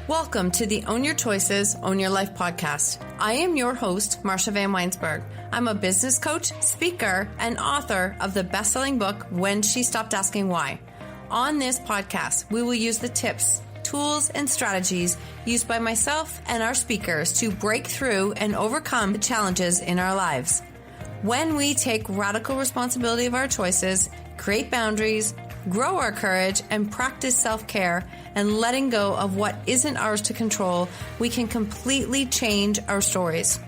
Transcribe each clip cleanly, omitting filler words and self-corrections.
Welcome to the Own Your Choices, Own Your Life podcast. I am your host, Marsha Vanwynsberghe. I'm a business coach, speaker, and author of the best-selling book, When She Stopped Asking Why. On this podcast, we will use the tips, tools, and strategies used by myself and our speakers to break through and overcome the challenges in our lives. When we take radical responsibility of our choices, create boundaries, grow our courage, and practice self-care and letting go of what isn't ours to control, we can completely change our stories.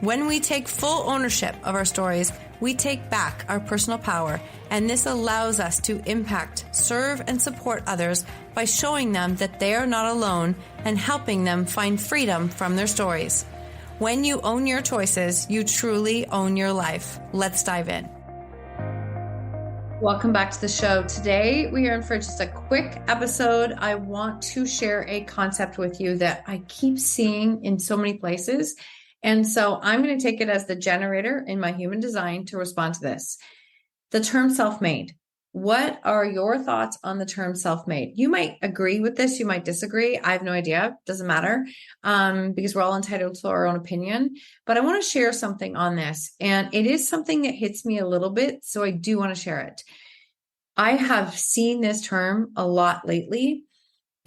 When we take full ownership of our stories, we take back our personal power, and this allows us to impact, serve, and support others by showing them that they are not alone and helping them find freedom from their stories. When you own your choices, you truly own your life. Let's dive in. Welcome back to the show. Today, we are in for just a quick episode. I want to share a concept with you that I keep seeing in so many places. And so I'm going to take it as the generator in my human design to respond to this. The term self-made. What are your thoughts on the term self-made? You might agree with this. You might disagree. I have no idea. Doesn't matter because we're all entitled to our own opinion. But I want to share something on this. And it is something that hits me a little bit. So I do want to share it. I have seen this term a lot lately.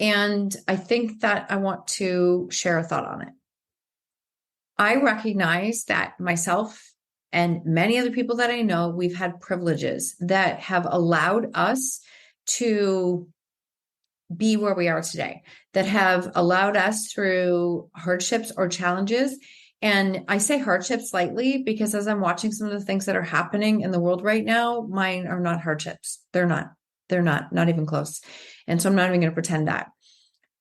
And I think that I want to share a thought on it. I recognize that myself and many other people that I know, we've had privileges that have allowed us to be where we are today, that have allowed us through hardships or challenges. And I say hardships lightly because as I'm watching some of the things that are happening in the world right now, mine are not hardships. They're not even close. And so I'm not even going to pretend that.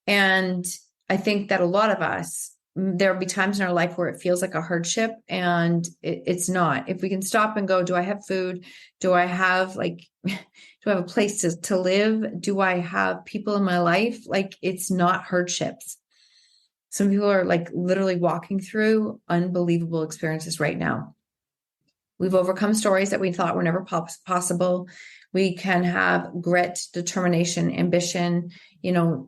And I think that a lot of us, there'll be times in our life where it feels like a hardship and it's not. If we can stop and go, do I have food? Do I have a place to live? Do I have people in my life? It's not hardships. Some people are literally walking through unbelievable experiences right now. We've overcome stories that we thought were never possible. We can have grit, determination, ambition,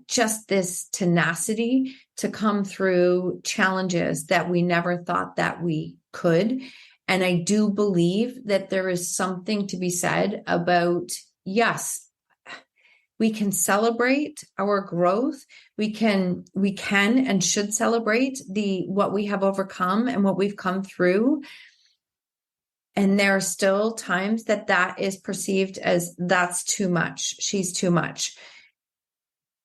just this tenacity to come through challenges that we never thought that we could. And I do believe that there is something to be said about, yes, we can celebrate our growth. We can and should celebrate what we have overcome and what we've come through. And there are still times that is perceived as that's too much. She's too much.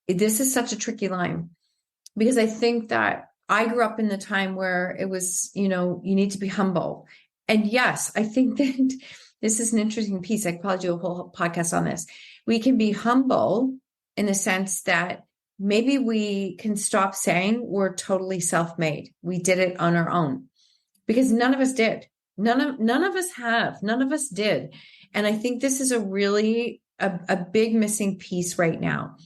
This is such a tricky line because I think that I grew up in the time where it was, you need to be humble. And yes, I think that this is an interesting piece. I could probably do a whole podcast on this. We can be humble in the sense that maybe we can stop saying we're totally self-made. We did it on our own because none of us did. None of us have. None of us did. And I think this is a really a big missing piece right now.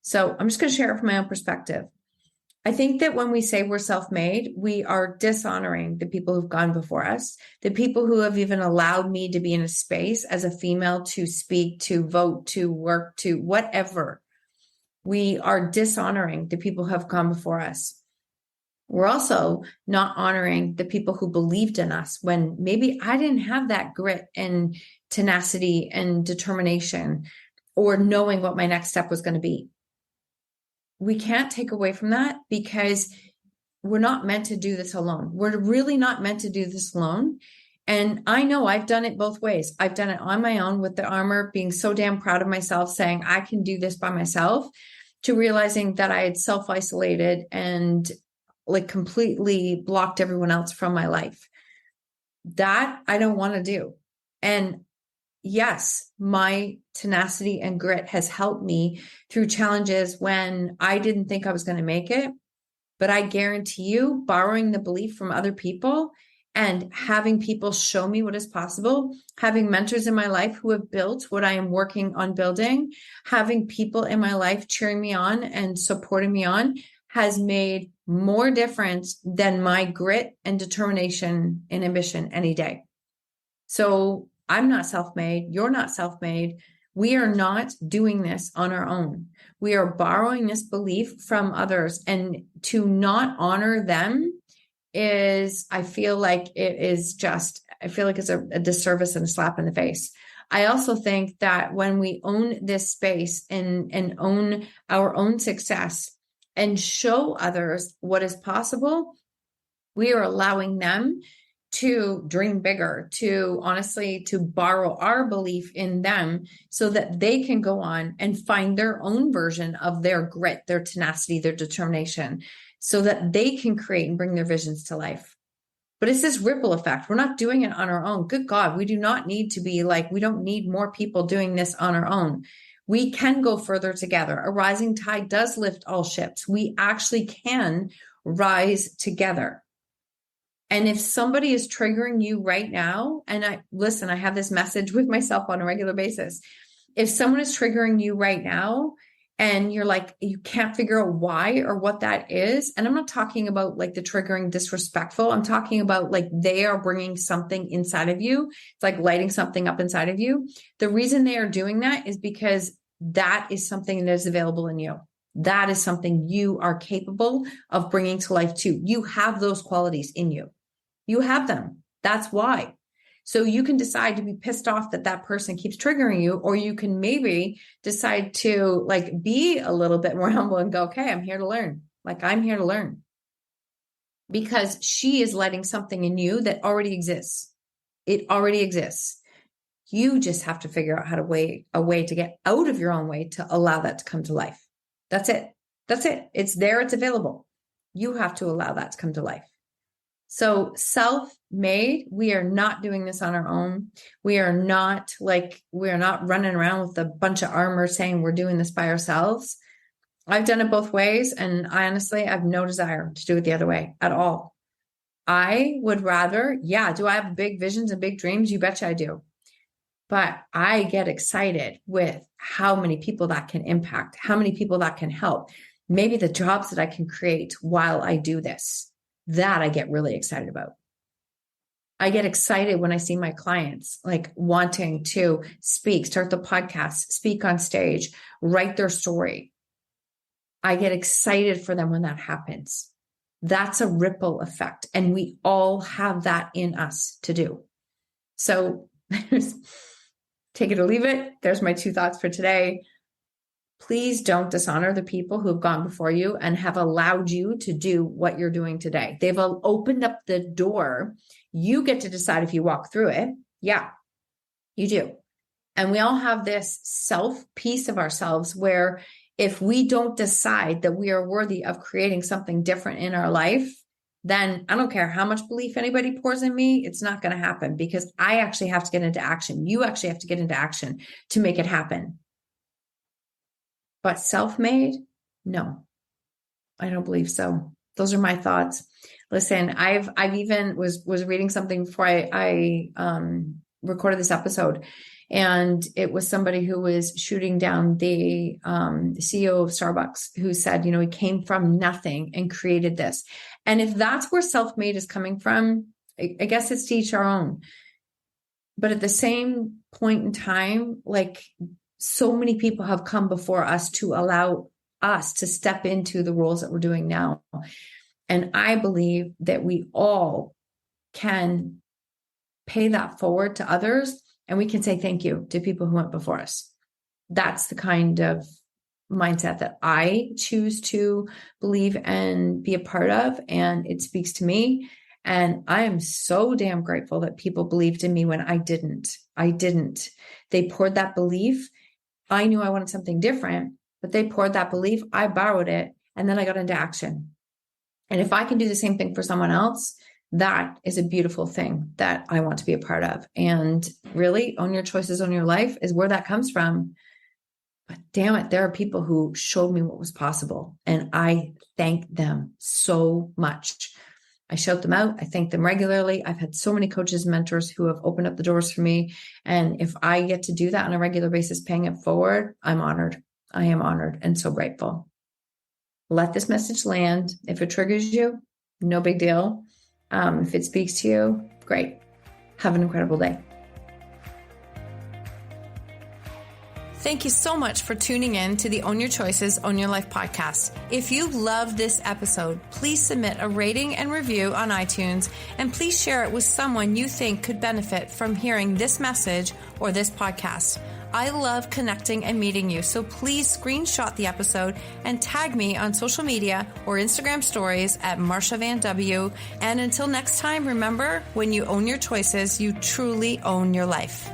So I'm just going to share it from my own perspective. I think that when we say we're self-made, we are dishonoring the people who've gone before us, the people who have even allowed me to be in a space as a female to speak, to vote, to work, to whatever. We are dishonoring the people who have gone before us. We're also not honoring the people who believed in us when maybe I didn't have that grit and tenacity and determination or knowing what my next step was going to be. We can't take away from that because we're not meant to do this alone. We're really not meant to do this alone. And I know I've done it both ways. I've done it on my own with the armor, being so damn proud of myself, saying I can do this by myself, to realizing that I had self-isolated and completely blocked everyone else from my life. That I don't want to do. And yes, my tenacity and grit has helped me through challenges when I didn't think I was going to make it. But I guarantee you, borrowing the belief from other people and having people show me what is possible, having mentors in my life who have built what I am working on building, having people in my life cheering me on and supporting me on has made more difference than my grit and determination and ambition any day. So I'm not self-made. You're not self-made. We are not doing this on our own. We are borrowing this belief from others, and to not honor them is, I feel like it's a disservice and a slap in the face. I also think that when we own this space and own our own success and show others what is possible, we are allowing them to dream bigger, to honestly, to borrow our belief in them so that they can go on and find their own version of their grit, their tenacity, their determination, so that they can create and bring their visions to life. But it's this ripple effect. We're not doing it on our own. Good God, we do not need to be like, we don't need more people doing this on our own. We can go further together. A rising tide does lift all ships. We actually can rise together. And if somebody is triggering you right now, and I have this message with myself on a regular basis. If someone is triggering you right now and you're like, you can't figure out why or what that is. And I'm not talking about like the triggering disrespectful. I'm talking about like they are bringing something inside of you. It's like lighting something up inside of you. The reason they are doing that is because that is something that is available in you. That is something you are capable of bringing to life too. You have those qualities in you. You have them. That's why. So you can decide to be pissed off that that person keeps triggering you, or you can maybe decide to like be a little bit more humble and go, okay, I'm here to learn. Like I'm here to learn, because she is letting something in you that already exists. It already exists. You just have to figure out how to a way to get out of your own way to allow that to come to life. That's it. That's it. It's there. It's available. You have to allow that to come to life. So self-made, we are not doing this on our own. We are not running around with a bunch of armor saying we're doing this by ourselves. I've done it both ways. And I honestly have no desire to do it the other way at all. I would rather, do I have big visions and big dreams? You betcha I do. But I get excited with how many people that can impact, how many people that can help, maybe the jobs that I can create while I do this. That I get really excited about. I get excited when I see my clients like wanting to speak, start the podcast, speak on stage, write their story. I get excited for them when that happens. That's a ripple effect. And we all have that in us to do. So take it or leave it. There's my 2 thoughts for today. Please don't dishonor the people who have gone before you and have allowed you to do what you're doing today. They've opened up the door. You get to decide if you walk through it. Yeah, you do. And we all have this piece of ourselves where if we don't decide that we are worthy of creating something different in our life, then I don't care how much belief anybody pours in me, it's not going to happen, because I actually have to get into action. You actually have to get into action to make it happen. But self-made? No, I don't believe so. Those are my thoughts. Listen, I've even was reading something before I recorded this episode, and it was somebody who was shooting down the CEO of Starbucks, who said, he came from nothing and created this. And if that's where self-made is coming from, I guess it's to each our own. But at the same point in time, like, so many people have come before us to allow us to step into the roles that we're doing now. And I believe that we all can pay that forward to others, and we can say thank you to people who went before us. That's the kind of mindset that I choose to believe and be a part of. And it speaks to me. And I am so damn grateful that people believed in me when I didn't. They poured that belief. I knew I wanted something different, but they poured that belief. I borrowed it, and then I got into action. And if I can do the same thing for someone else, that is a beautiful thing that I want to be a part of. And really, own your choices, own your life is where that comes from. But damn it, there are people who showed me what was possible, and I thank them so much. I shout them out. I thank them regularly. I've had so many coaches and mentors who have opened up the doors for me. And if I get to do that on a regular basis, paying it forward, I'm honored. I am honored and so grateful. Let this message land. If it triggers you, no big deal. If it speaks to you, great. Have an incredible day. Thank you so much for tuning in to the Own Your Choices, Own Your Life podcast. If you love this episode, please submit a rating and review on iTunes, and please share it with someone you think could benefit from hearing this message or this podcast. I love connecting and meeting you, so please screenshot the episode and tag me on social media or Instagram stories at Marsha Van W. And until next time, remember, when you own your choices, you truly own your life.